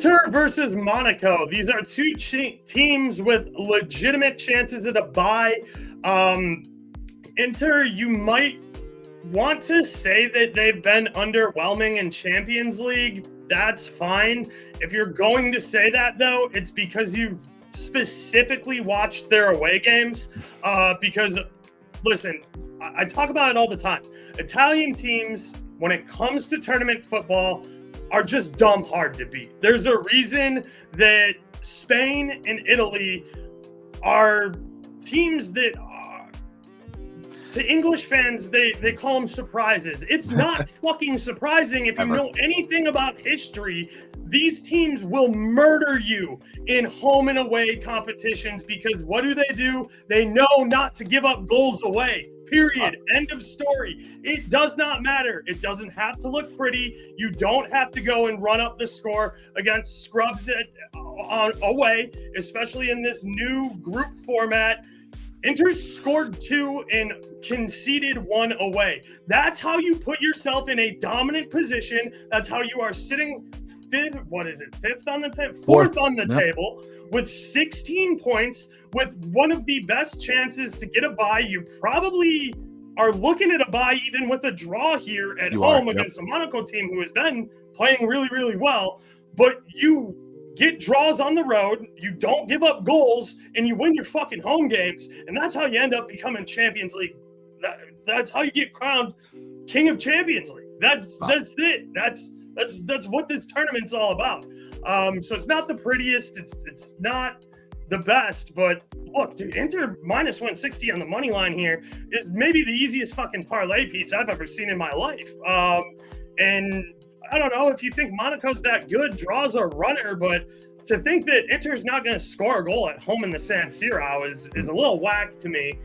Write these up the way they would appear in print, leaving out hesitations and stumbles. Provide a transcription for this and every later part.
Inter versus Monaco. These are two teams with legitimate chances at a bye. Inter, you might want to say that they've been underwhelming in Champions League. That's fine. If you're going to say that, though, it's because you've specifically watched their away games. Because, listen, I talk about it all the time. Italian teams, when it comes to tournament football, are just dumb hard to beat. There's a reason that Spain and Italy are teams that to English fans, they call them surprises. It's not fucking surprising if you know anything about history. These teams will murder you in home and away competitions because what do? They know not to give up goals away. Period. End of story. It does not matter. It doesn't have to look pretty. You don't have to go and run up the score against scrubs away, especially in this new group format. Inter scored 2 and conceded 1 away. That's how you put yourself in a dominant position. That's how you are sitting fifth on the table, fourth on the table with 16 points, with one of the best chances to get a bye. You probably are looking at a bye even with a draw here at home against a Monaco team who has been playing really, really well. But you get draws on the road, you don't give up goals, and you win your fucking home games. And that's how you end up becoming Champions League. That's how you get crowned King of Champions League. That's it. That's what this tournament's all about. So it's not the prettiest. It's not the best. But look, dude, Inter minus 160 on the money line here is maybe the easiest fucking parlay piece I've ever seen in my life. And I don't know if you think Monaco's that good, draws a runner, but to think that Inter's not going to score a goal at home in the San Siro is a little whack to me,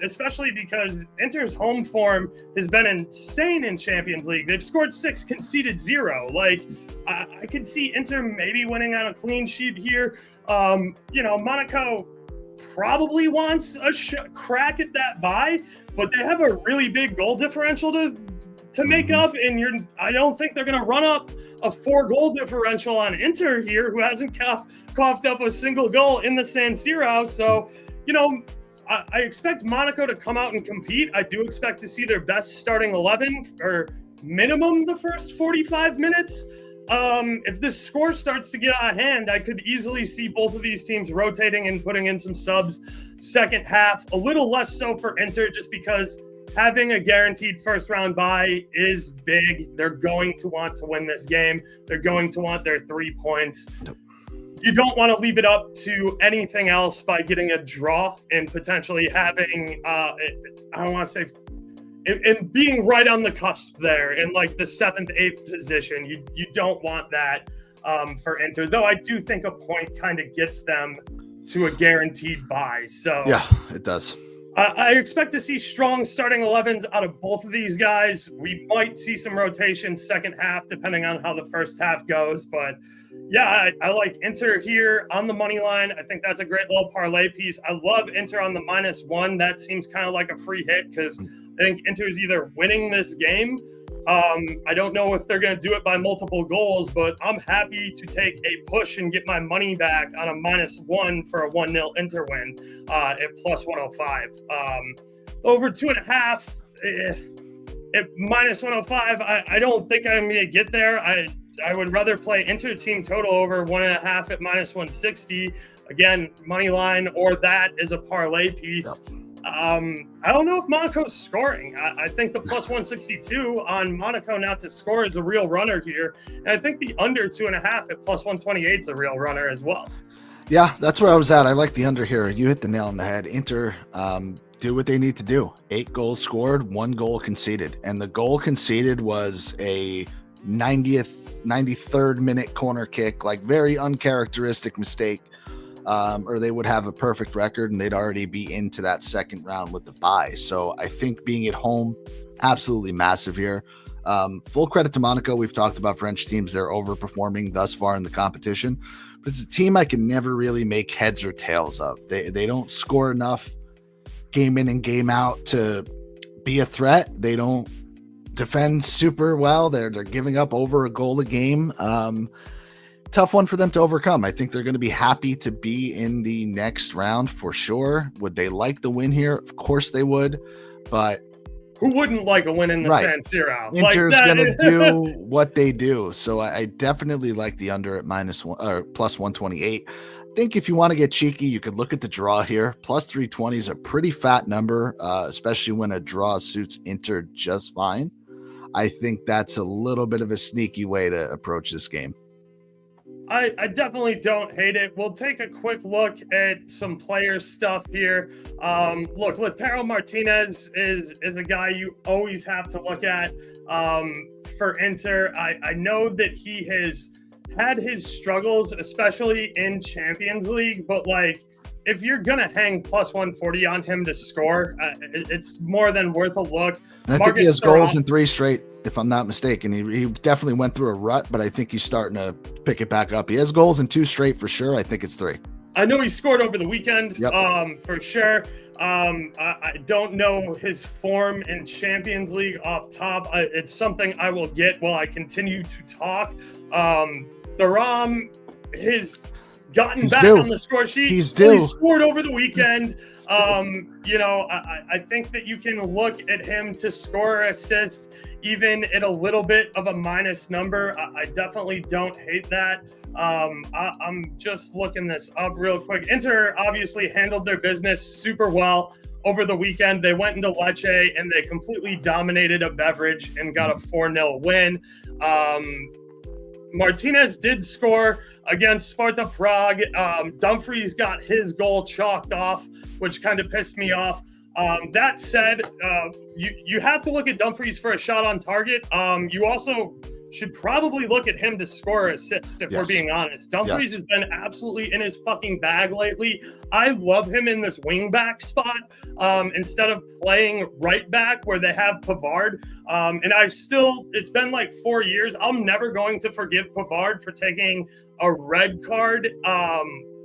especially because Inter's home form has been insane in Champions League. They've scored 6, conceded 0. Like, I could see Inter maybe winning on a clean sheet here. Monaco probably wants a crack at that bye, but they have a really big goal differential to make up, and I don't think they're going to run up a 4-goal differential on Inter here, who hasn't coughed up a single goal in the San Siro. So, I expect Monaco to come out and compete. I do expect to see their best starting 11 or minimum the first 45 minutes. If this score starts to get out of hand, I could easily see both of these teams rotating and putting in some subs second half. A little less so for Inter, just because having a guaranteed first round bye is big. They're going to want to win this game. They're going to want their 3 points. You don't want to leave it up to anything else by getting a draw and potentially having, I don't want to say, and being right on the cusp there in like the 7th, 8th position. You don't want that for Inter, though I do think a point kind of gets them to a guaranteed bye. So yeah, it does. I expect to see strong starting 11s out of both of these guys. We might see some rotation second half, depending on how the first half goes. But yeah, I like Inter here on the money line. I think that's a great little parlay piece. I love Inter on the -1. That seems kind of like a free hit because I think Inter is either winning this game. I don't know if they're going to do it by multiple goals, but I'm happy to take a push and get my money back on a -1 for a 1-0 Inter win at +105. Over 2.5 at -105. I don't think I'm going to get there. I would rather play Inter team total over 1.5 at -160. Again, money line or that is a parlay piece. Yep. I don't know if Monaco's scoring. I think the +162 on Monaco not to score is a real runner here. And I think the under 2.5 at +128 is a real runner as well. Yeah, that's where I was at. I like the under here. You hit the nail on the head. Inter do what they need to do. 8 goals scored, 1 goal conceded. And the goal conceded was a 93rd minute corner kick, like very uncharacteristic mistake. Or they would have a perfect record and they'd already be into that second round with the bye. So I think being at home, absolutely massive here. Full credit to Monaco. We've talked about French teams. They're overperforming thus far in the competition, but it's a team I can never really make heads or tails of. They don't score enough game in and game out to be a threat. They don't defend super well. They're giving up over a goal a game. tough one for them to overcome. I think they're going to be happy to be in the next round for sure. Would they like the win here? Of course they would, but who wouldn't like a win in the right. San Siro? Inter's going to do what they do. So I definitely like the under at -1 or plus 128. I think if you want to get cheeky, you could look at the draw here. Plus 320 is a pretty fat number, especially when a draw suits Inter just fine. I think that's a little bit of a sneaky way to approach this game. I definitely don't hate it. We'll take a quick look at some player stuff here. Look, Lautaro Martinez is a guy you always have to look at for Inter. I know that he has had his struggles, especially in Champions League, but like, if you're going to hang plus 140 on him to score, it's more than worth a look. And I think he has goals in 3 straight, if I'm not mistaken. He definitely went through a rut, but I think he's starting to pick it back up. He has goals in 2 straight for sure. I think it's 3. I know he scored over the weekend, yep. For sure. I don't know his form in Champions League off top. It's something I will get while I continue to talk. Thuram, his... gotten back on the score sheet. He scored over the weekend. I think that you can look at him to score or assist even at a little bit of a minus number. I definitely don't hate that. I'm just looking this up real quick. Inter obviously handled their business super well over the weekend. They went into Lecce and they completely dominated a beverage and got a 4-0 win. Martinez did score against Sparta Prague. Dumfries got his goal chalked off, which kind of pissed me off. That said, you have to look at Dumfries for a shot on target. You also should probably look at him to score or assist, if we're being honest. Dumfries has been absolutely in his fucking bag lately. I love him in this wing back spot instead of playing right back where they have Pavard. And it's been like 4 years. I'm never going to forgive Pavard for taking a red card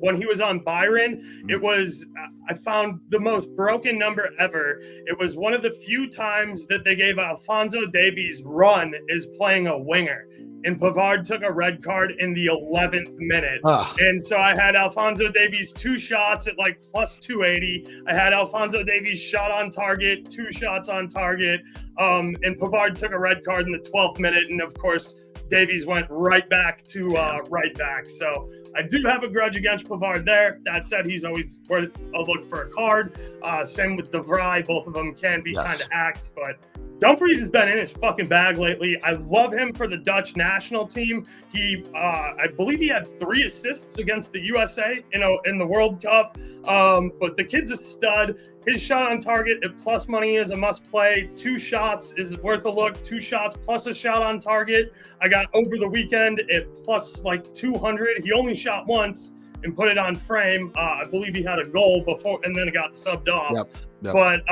when he was on Byron. It was, I found the most broken number ever. It was one of the few times that they gave Alphonso Davies run as playing a winger. And Pavard took a red card in the 11th minute. And so I had Alphonso Davies 2 shots at like plus 280. I had Alphonso Davies shot on target, 2 shots on target. And Pavard took a red card in the 12th minute. And of course, Davies went right back to right back. So I do have a grudge against Pavard there. That said, he's always worth a look for a card. Same with De Vrij. Both of them can be kind of acts, but Dumfries has been in his fucking bag lately. I love him for the Dutch national team. He, I believe he had 3 assists against the USA, in the World Cup. But the kid's a stud. His shot on target at plus money is a must play. 2 shots is worth a look. 2 shots plus a shot on target. I got over the weekend at plus like 200. He only shot once and put it on frame. I believe he had a goal before, and then it got subbed off. Yep. But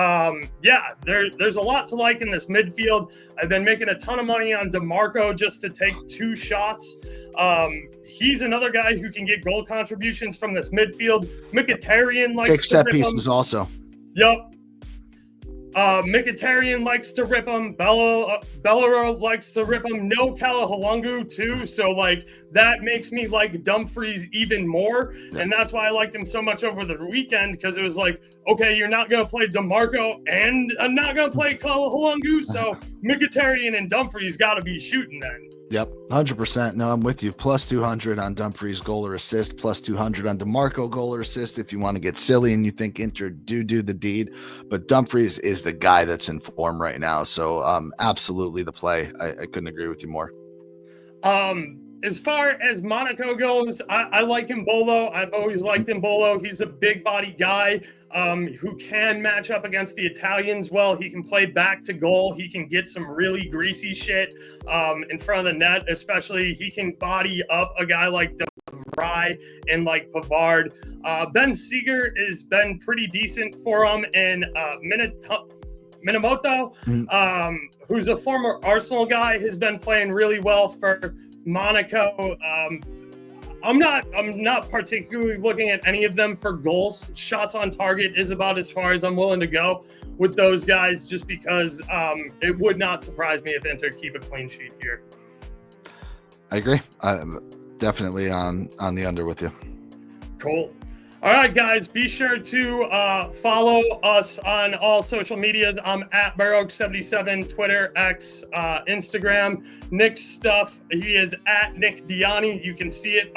there's a lot to like in this midfield. I've been making a ton of money on DeMarco just to take 2 shots. He's another guy who can get goal contributions from this midfield. Mkhitaryan likes take set pieces also. Yep. Mkhitaryan likes to rip him. Bellerow likes to rip him. No Kalahulungu too. So like that makes me like Dumfries even more. And that's why I liked him so much over the weekend, because it was like, okay, you're not going to play DeMarco and I'm not going to play Kalahulungu. So Mkhitaryan and Dumfries got to be shooting then. Yep, 100%. No, I'm with you. Plus 200 on Dumfries goal or assist. Plus 200 on DeMarco goal or assist if you want to get silly and you think Inter do the deed. But Dumfries is the guy that's in form right now. So absolutely the play. I couldn't agree with you more. As far as Monaco goes, I like Mbolo. I've always liked Mbolo. He's a big body guy who can match up against the Italians well. He can play back to goal. He can get some really greasy shit in front of the net, especially. He can body up a guy like De Vrij and like Pavard. Ben Seeger has been pretty decent for him in Minamoto, who's a former Arsenal guy, has been playing really well for Monaco. I'm not particularly looking at any of them for goals. Shots on target is about as far as I'm willing to go with those guys, just because it would not surprise me if Inter keep a clean sheet here. I agree. definitely on the under with you. Cool. All right, guys, be sure to follow us on all social medias. I'm at Baroque77, Twitter, X, Instagram. Nick's stuff, he is at Nick Dianni. You can see it,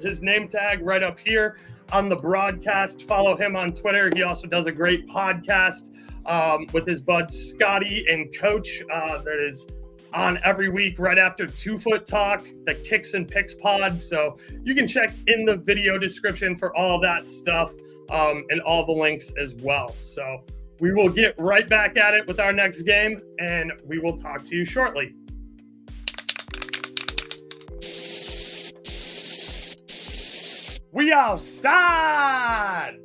his name tag right up here on the broadcast. Follow him on Twitter. He also does a great podcast with his bud Scotty and Coach that is on every week right after 2 Foot Talk, the Kicks and Picks pod. So you can check in the video description for all that stuff and all the links as well. So we will get right back at it with our next game, and we will talk to you shortly. We outside!